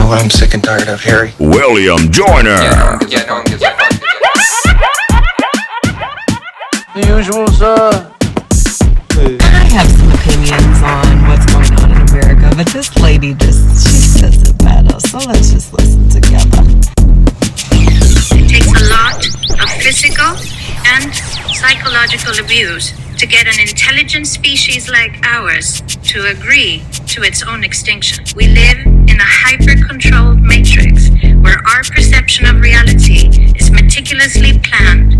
know what I'm sick and tired of, Harry? William Joyner. Yeah, no one gives a fuck. The usual, sir. I have some opinions on what's going on in America, but this lady she says it better, so let's just listen together. It takes a lot of physical and psychological abuse to get an intelligent species like ours to agree to its own extinction. We live in a hyper-controlled matrix where our perception of reality is meticulously planned